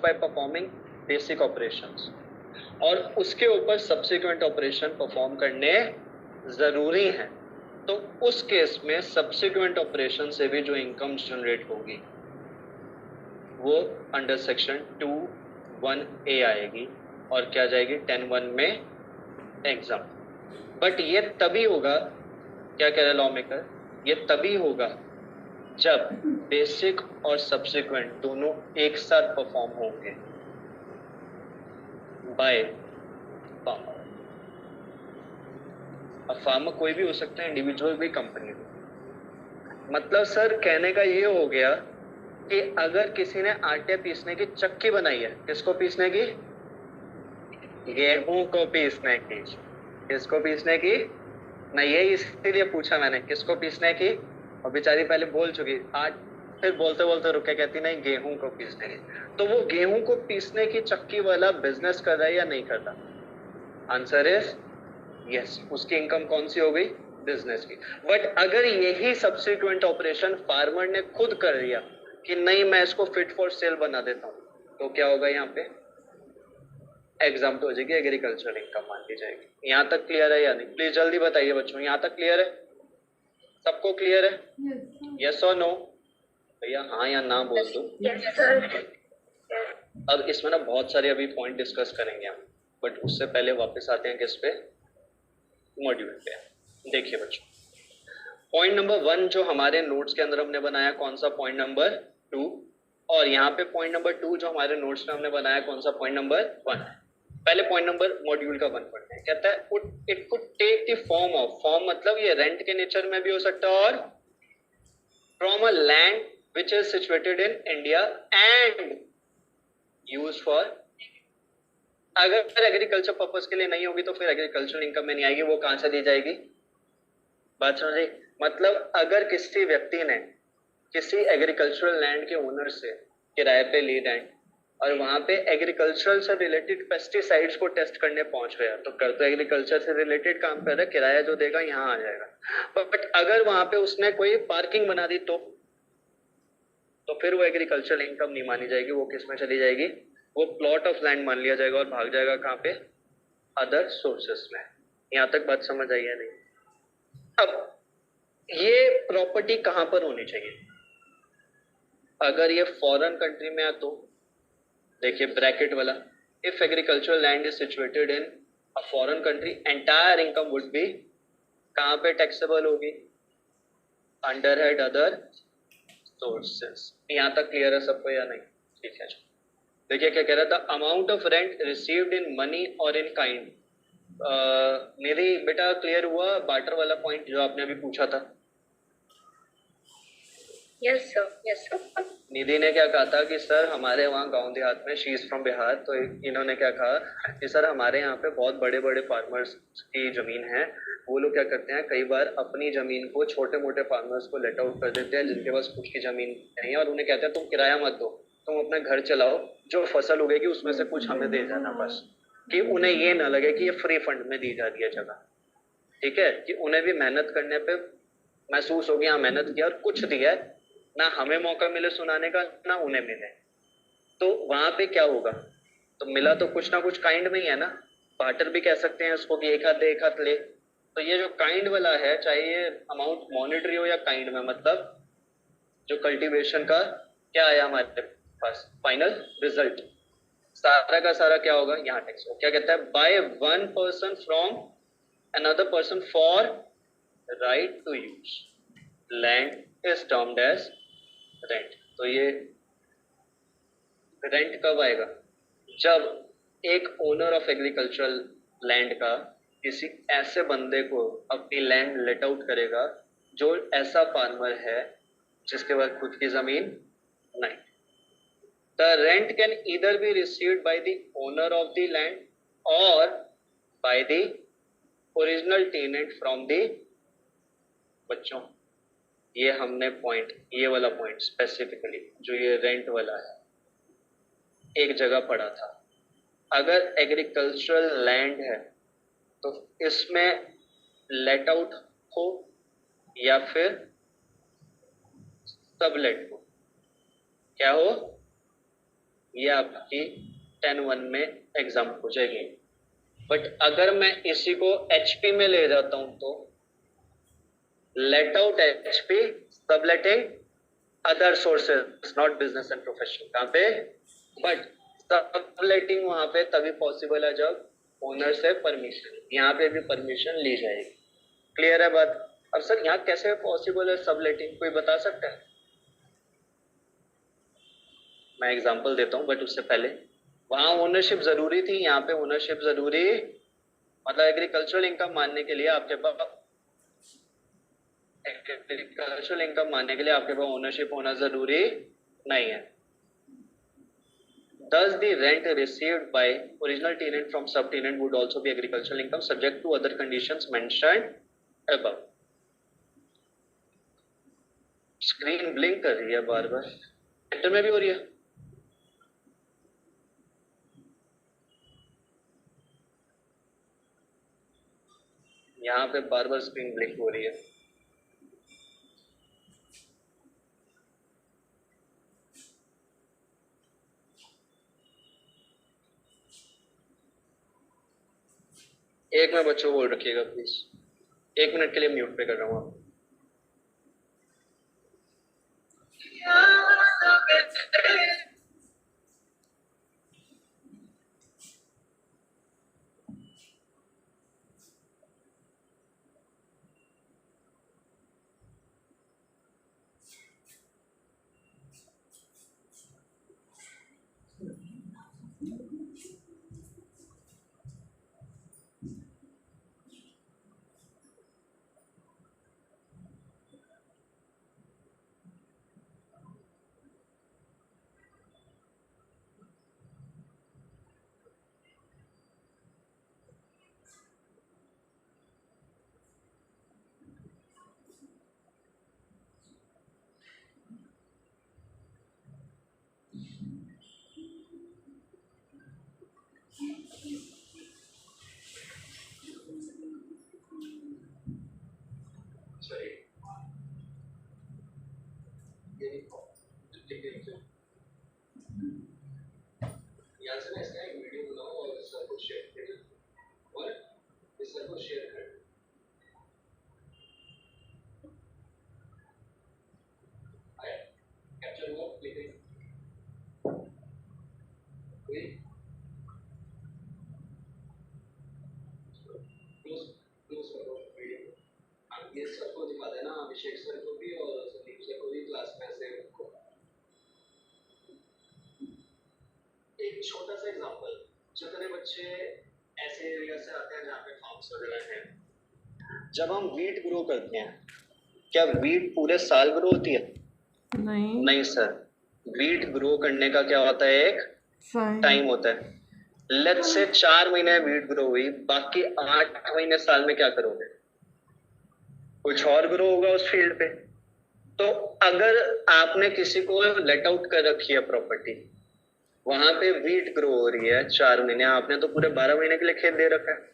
By performing basic operations, और उसके ऊपर सब्सिक्वेंट ऑपरेशन परफॉर्म करने जरूरी हैं, तो उस केस में सब्सिक्वेंट ऑपरेशन से भी जो इनकम जनरेट होगी वो अंडर सेक्शन 2(1)A आएगी और क्या जाएगी 10(1) में एग्जाम। बट ये तभी होगा, क्या कह रहे लॉ मेकर, ये तभी होगा जब बेसिक और सब्सिक्वेंट दोनों एक साथ परफॉर्म होंगे बाय फार्मर। अब फार्मर कोई भी हो सकता है, इंडिविजुअल भी, कंपनी भी। मतलब सर कहने का ये हो गया कि अगर किसी ने आटे पीसने की चक्की बनाई है, किसको पीसने की? गेहूं को पीसने की। किसको पीसने की? मैं यही इसीलिए पूछा मैंने, किसको पीसने की? और बेचारी पहले बोल चुकी, आज फिर बोलते बोलते रुके, कहती नहीं गेहूं को पीसने की। तो वो गेहूं को पीसने की चक्की वाला बिजनेस कर रहा है या नहीं कर रहा? Answer is yes. उसकी इनकम कौन सी हो गई? बिजनेस की। बट अगर यही सब्सिक्वेंट ऑपरेशन फार्मर ने खुद कर लिया कि नहीं मैं इसको फिट फॉर सेल बना देता हूं, तो क्या होगा? यहाँ पे एग्जाम हो जाएगी, एग्रीकल्चर इनकम मान ली जाएगी। यहाँ तक क्लियर है या नहीं? प्लीज जल्दी बताइए बच्चों, यहाँ तक क्लियर है? सबको क्लियर है? यस और नो? भैया हाँ या ना बोल दो। अब इसमें ना बहुत सारे अभी पॉइंट डिस्कस करेंगे हम, बट उससे पहले वापस आते हैं किस पे? मॉड्यूल पे। देखिए बच्चों, पॉइंट नंबर 1 जो हमारे नोट्स के अंदर हमने बनाया, कौन सा? Point number 2। और यहाँ पे पॉइंट नंबर 2 जो हमारे नोट्स में हमने बनाया, कौन सा? Point number 1। पहले पॉइंट नंबर मॉड्यूल का 1 पढ़ते हैं। कहता है it could take the form of, form मतलब ये रेंट के नेचर में भी हो सकता है, और from a land which is situated in India and use for, अगर एग्रीकल्चर पर्पस के लिए नहीं होगी तो फिर एग्रीकल्चर इनकम में नहीं आएगी, वो कहां से दी जाएगी? बात समझे? मतलब अगर किसी व्यक्ति ने किसी एग्रीकल्चरल लैंड के ओनर से किराए पे ली लैंड और वहां पे एग्रीकल्चरल से रिलेटेड पेस्टिसाइड्स को टेस्ट करने पहुंच गया, तो कर तो एग्रीकल्चर से रिलेटेड काम कर रहा है, किराया जो देगा यहाँ आ जाएगा। बट अगर वहां पे उसने कोई पार्किंग बना दी तो फिर वो एग्रीकल्चरल इनकम नहीं मानी जाएगी, वो किस में चली जाएगी? वो प्लॉट ऑफ लैंड मान लिया जाएगा और भाग जाएगा कहाँ पे? अदर सोर्सेस में। यहाँ तक बात समझ आई है नहीं? अब ये प्रॉपर्टी कहां पर होनी चाहिए? अगर ये फॉरेन कंट्री में है तो देखिए ब्रैकेट वाला, if agricultural land is situated in a foreign country, entire income would be कहां पे टैक्सेबल होगी? Under head other sources. यहां तक क्लियर है सबको या नहीं? ठीक है। देखिए क्या कह रहा था, amount of rent received in money और इन काइंड। निधि बेटा क्लियर हुआ बार्टर वाला पॉइंट जो आपने अभी पूछा था? Yes sir, yes sir. Nidhi ने क्या कहा था कि सर हमारे वहाँ गांव देहात में, शी इज फ्रॉम बिहार, तो इन्होंने क्या कहा कि सर हमारे यहाँ पे बहुत बड़े बड़े फार्मर्स की जमीन है, वो लोग क्या करते हैं कई बार अपनी जमीन को छोटे मोटे फार्मर्स को लेट आउट कर देते हैं जिनके पास खुद की जमीन नहीं है, और उन्हें कहते हैं तुम किराया मत दो, तुम अपना घर चलाओ, जो फसल उगेगी उसमें से कुछ हमें दे जाना, बस कि उन्हें ये ना लगे कि ये फ्री फंड में दी जा रही है जगह। ठीक है, कि उन्हें भी मेहनत करने पे महसूस हो गया, हाँ मेहनत किया और कुछ दिया है, ना हमें मौका मिले सुनाने का ना उन्हें मिले, तो वहां पे क्या होगा? तो मिला तो कुछ ना कुछ काइंड में ही है ना, बार्टर भी कह सकते हैं उसको कि एक हाथ दे एक हाथ ले। तो ये जो काइंड वाला है, चाहे ये अमाउंट मॉनेटरी हो या काइंड में, मतलब जो कल्टीवेशन का क्या आया हमारे पास फाइनल रिजल्ट, सारा का सारा क्या होगा? यहाँ टेक्स्ट क्या कहता है, by one person from another person for right to use land is termed as rent. तो ये रेंट कब आएगा? जब एक ओनर ऑफ एग्रीकल्चरल लैंड का किसी ऐसे बंदे को अपनी लैंड लेट आउट करेगा जो ऐसा फार्मर है जिसके पास खुद की जमीन नहीं। The rent can either be received by the owner of the land और by the original tenant from the, बच्चों ये हमने पॉइंट, ये वाला पॉइंट स्पेसिफिकली जो ये रेंट वाला है एक जगह पढ़ा था। अगर एग्रीकल्चरल लैंड है तो इसमें लेट आउट हो या फिर सबलेट हो, क्या हो? ये आपकी 10-1 में एग्जाम हो जाएगी। बट अगर मैं इसी को एचपी में ले जाता हूं तो let out HP subletting other sources not business and professional, कहां पे? बट सबलेटिंग वहां पे तभी पॉसिबल है जब ओनर से परमिशन, यहाँ पे भी परमिशन ली जाएगी। क्लियर है बात? अब सर यहाँ कैसे पॉसिबल है सबलेटिंग, कोई बता सकता है? मैं एग्जांपल देता हूँ बट उससे पहले वहां ओनरशिप जरूरी थी, यहाँ पे ओनरशिप जरूरी, मतलब एग्रीकल्चरल इनकम मानने के लिए आपके पास एग्रीकल्चरल इनकम मानने के लिए आपके पास ओनरशिप होना जरूरी नहीं है। Thus, the rent received by original tenant from subtenant would also be agricultural income subject to other conditions mentioned above. Screen blink कर रही है बार बार, एंटर में भी हो रही है। यहाँ पे बार बार स्क्रीन ब्लिंक हो रही है। एक में बच्चों होल्ड रखिएगा प्लीज, 1 मिनट के लिए म्यूट पे कर रहा हूँ आप। यहाँ से ना इसका एक वीडियो बनाओ और सर को शेयर करो और इस सर को शेयर कर आया कैप्चर हुआ लेकिन कोई क्लोज क्लोज करो वीडियो। ये सर को दिखा देना, अभिषेक सर को भी और संदीप सर को भी क्लास में से रखो। एक छोटा सा एग्जांपल, जितने बच्चे ऐसे एरिया से आते हैं जहाँ पे फार्म्स वगैरह हैं, जब हम वीट ग्रो करते हैं, क्या वीट पूरे साल ग्रो होती है? नहीं सर, वीट ग्रो करने का क्या होता है, एक टाइम होता है। लेट्स से 4 महीने वीट ग्रो हुई, बाकी 8 महीने साल में क्या करोगे? कुछ और ग्रो होगा उस फील्ड पे। तो अगर आपने किसी को लेट आउट कर रखी है प्रॉपर्टी, वहां पे वीट ग्रो हो रही है 4 महीने, आपने तो पूरे 12 महीने के लिए खेत दे रखा है।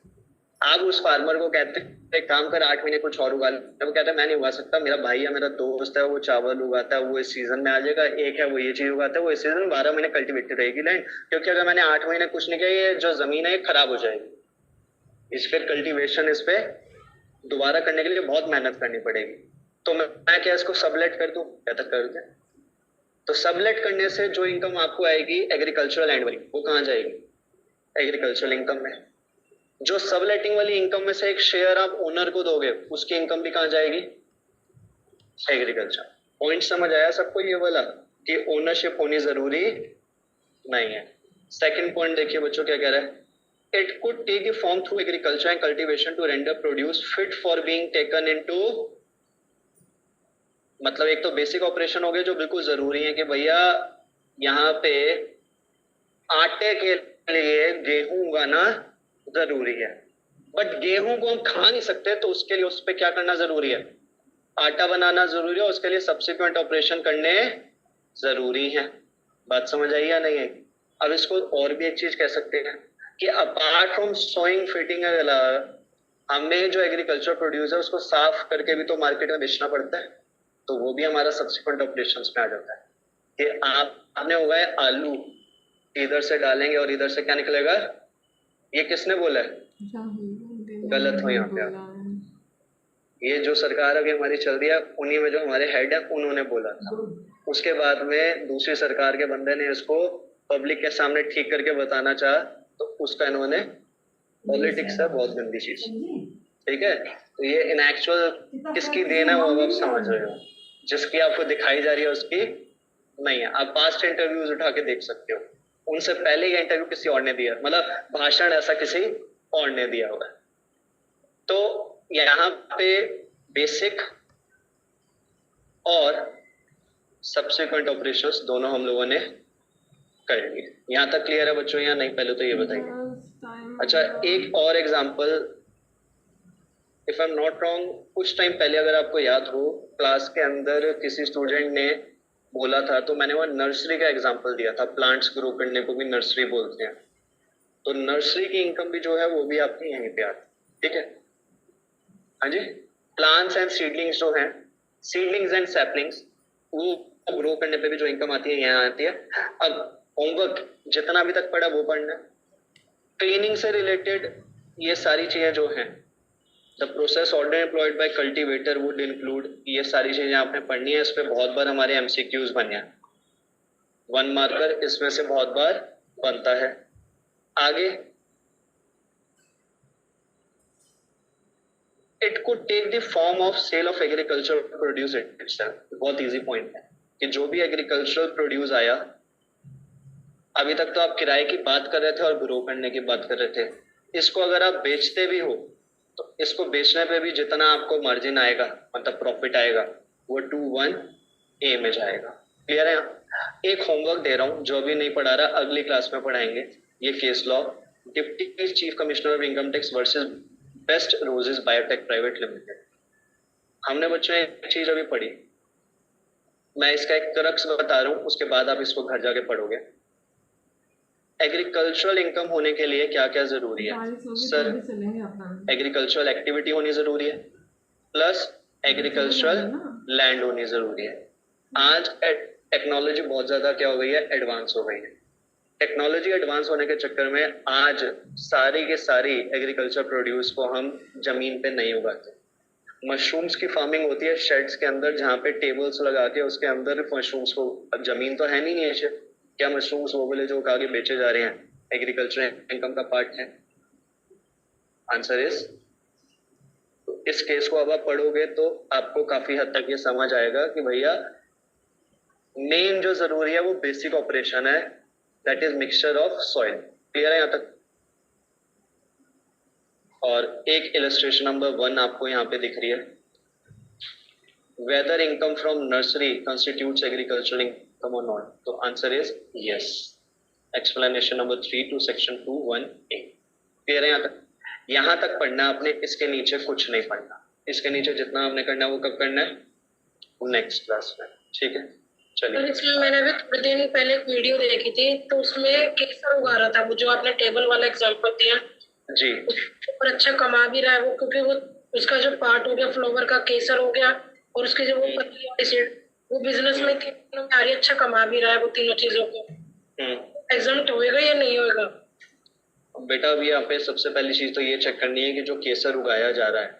आप उस फार्मर को कहते हैं एक काम कर 8 महीने कुछ और उगा ले, वो कहता है मैं नहीं उगा सकता, मेरा भाई है, मेरा दोस्त है, वो चावल उगाता है, वो इस सीजन में आ जाएगा। एक है वो ये चीज उगाता है, वो इस सीजन 12 महीने कल्टिवेटेड रहेगी लैंड, क्योंकि अगर मैंने 8 महीने कुछ नहीं किया, ये जो जमीन है खराब हो जाएगी। इस फिर कल्टिवेशन इस पे दोबारा करने के लिए बहुत मेहनत करनी पड़ेगी। तो मैं क्या इसको सबलेट कर दूं? कहता कर दे। तो सबलेट करने से जो इनकम आपको आएगी एग्रीकल्चरल लैंड वाली, वो कहाँ जाएगी? एग्रीकल्चरल इनकम में। जो सबलेटिंग वाली इनकम में से एक शेयर आप ओनर को दोगे, उसकी इनकम भी कहाँ जाएगी? एग्रीकल्चर। पॉइंट समझ आया सबको ये वाला कि ओनरशिप होनी जरूरी नहीं है। सेकंड पॉइंट देखिए बच्चों क्या कह रहा है, it could take the form through agriculture and cultivation to render produce fit for being taken into, मतलब एक तो बेसिक ऑपरेशन हो गए जो बिल्कुल जरूरी है कि भैया यहाँ पे आटे के लिए गेहूं उगाना जरूरी है, बट गेहूं को हम खा नहीं सकते, तो उसके लिए उस पर क्या करना जरूरी है? आटा बनाना जरूरी है, उसके लिए सब्सिक्वेंट ऑपरेशन करने जरूरी है। बात समझ आई या नहीं है? अब इसको और भी एक चीज कह सकते हैं कि अपार्ट फ्रॉम सोइंग फिटिंग हमें जो एग्रीकल्चर प्रोड्यूस है उसको साफ करके भी तो मार्केट में बेचना पड़ता है, तो वो भी हमारा सब्सिक्वेंट ऑपरेशंस में आ जाता है कि आपने उगाए आलू, इधर से डालेंगे और इधर से क्या निकलेगा? ये किसने बोला है? गलत हो यहाँ पे। ये जो सरकार अभी हमारी चल रही है उन्हीं में जो हमारे हेड है उन्होंने बोला था। उसके बाद में दूसरी सरकार के बंदे ने इसको पब्लिक के सामने ठीक करके बताना चाहा तो उसका इन्होंने पॉलिटिक्स है बहुत गंदी चीज। ठीक है, तो ये इन एक्चुअल किसकी देन है वो अब आप समझ रहे हो। जिसकी आपको दिखाई जा रही है उसकी नहीं है। आप पास्ट इंटरव्यूज उठा के देख सकते हो, उनसे पहले ये इंटरव्यू किसी और ने दिया, मतलब भाषण ऐसा किसी और ने दिया हुआ है। तो यहाँ पे बेसिक और सब्सिक्वेंट ऑपरेशंस दोनों हम लोगों ने कर लिए। यहाँ तक क्लियर है बच्चों या नहीं? पहले तो ये बताइए। अच्छा, एक और example, if I am not wrong, कुछ टाइम पहले अगर आपको याद हो क्लास के अंदर किसी स्टूडेंट ने बोला था, तो मैंने वहाँ नर्सरी का एग्जांपल दिया था। प्लांट्स ग्रो करने को भी नर्सरी बोलते हैं। तो नर्सरी की इनकम भी जो है वो भी आपकी यहीं पे आती है। ठीक है, हाँ जी। प्लांट्स एंड सीडलिंग्स जो हैं, सीडलिंग्स एंड सैपलिंग्स, वो ग्रो करने पे भी जो इनकम आती है यहाँ आती है। अब होमवर्क जितना अभी तक पढ़ा वो पढ़ना। ट्रेनिंग से रिलेटेड ये सारी चीजें जो हैं, the process order employed by cultivator would include, ये सारी चीजें आपने पढ़नी है। इस पे बहुत बार हमारे एमसीक्यूज बने हैं। 1 मार्कर इसमें से बहुत बार बनता है। आगे, it could take the form of sale of agriculture produce itself. बहुत इजी पॉइंट है कि जो भी एग्रीकल्चरल प्रोड्यूस आया, अभी तक तो आप किराए की बात कर रहे थे और ग्रो करने की बात कर रहे थे, इसको अगर आप बेचते भी हो तो इसको बेचने पे भी जितना आपको मार्जिन आएगा, मतलब प्रॉफिट आएगा, वो 2(1)(a) में जाएगा। क्लियर है? एक होमवर्क दे रहा हूँ जो अभी नहीं पढ़ा रहा, अगली क्लास में पढ़ाएंगे। ये case law, deputy chief commissioner of income tax versus best roses biotech private limited. हमने बच्चों एक चीज अभी पढ़ी, मैं इसका एक क्रक्स बता रहा हूँ, उसके बाद आप इसको घर जाके पढ़ोगे। एग्रीकल्चरल इनकम होने के लिए क्या क्या जरूरी है सर? एग्रीकल्चरल एक्टिविटी होनी जरूरी है, प्लस एग्रीकल्चरल लैंड होनी जरूरी है। आज टेक्नोलॉजी बहुत ज्यादा क्या हो गई है, एडवांस हो गई है। टेक्नोलॉजी एडवांस होने के चक्कर में आज सारी के सारी एग्रीकल्चर प्रोड्यूस को हम जमीन पे नहीं उगाते। मशरूम्स की फार्मिंग होती है शेड्स के अंदर, जहाँ पे टेबल्स लगा के उसके अंदर मशरूम्स को, अब जमीन तो है नहीं है, क्या मशरूम्स वो बोले जो उगा के बेचे जा रहे हैं एग्रीकल्चर इनकम का पार्ट है? आंसर इज, इस केस को अब आप पढ़ोगे तो आपको काफी हद तक ये समझ आएगा कि भैया मेन जो जरूरी है वो बेसिक ऑपरेशन है, that is mixture of soil. Clear है यहाँ तक? और एक इलस्ट्रेशन नंबर 1 आपको यहाँ पे दिख रही है, whether income from nursery constitutes agricultural income और नॉट। तो answer is yes. Explanation number 3 to section 2(1)(a). Clear है यहाँ तक? यहाँ तक पढ़ना आपने, इसके नीचे कुछ नहीं पढ़ना। इसके नीचे जितना आपने करना है वो कब करना है? नेक्स्ट क्लास में। ठीक है, चलिए। इसमें मैंने अभी थोड़े दिन पहले एक वीडियो देखी थी, तो उसमें केसर उगा रहा था, वो जो आपने टेबल वाला एग्जांपल दिया जी, और अच्छा कमा भी रहा है वो, क्योंकि वो उसका जो पार्ट हो गया फ्लावर का, केसर हो गया, और उसके जो वो पत्ती वाली सीड, वो बिजनेस में तीनों में आ रही, अच्छा कमा भी रहा है वो तीनों चीजों को। एग्जाम्प्ट होएगा या नहीं होएगा? बेटा अभी यहाँ पे सबसे पहली चीज तो ये चेक करनी है कि जो केसर उगाया जा रहा है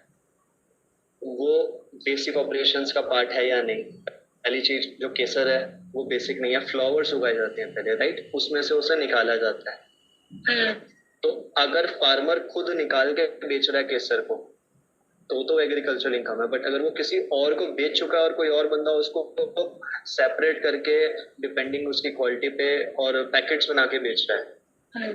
वो बेसिक ऑपरेशंस का पार्ट है या नहीं। पहली चीज, जो केसर है वो बेसिक नहीं है, फ्लावर्स उगाए जाते हैं पहले, राइट? उसमें से उसे निकाला जाता है। तो अगर फार्मर खुद निकाल के बेच रहा है केसर को तो एग्रीकल्चरल इनकम है। बट अगर वो किसी और को बेच चुका है और कोई और बंदा उसको सेपरेट करके डिपेंडिंग उसकी क्वालिटी पे और पैकेट्स बना के बेच रहा है,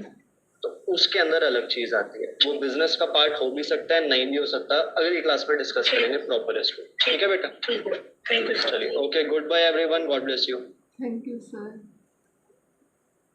तो उसके अंदर अलग चीज आती है। वो बिजनेस का पार्ट हो भी सकता है, नहीं भी हो सकता। अगली क्लास में डिस्कस करेंगे प्रॉपर इसको। ठीक है बेटा? Thank you. चलिए, okay, goodbye everyone, God bless you. Thank you sir.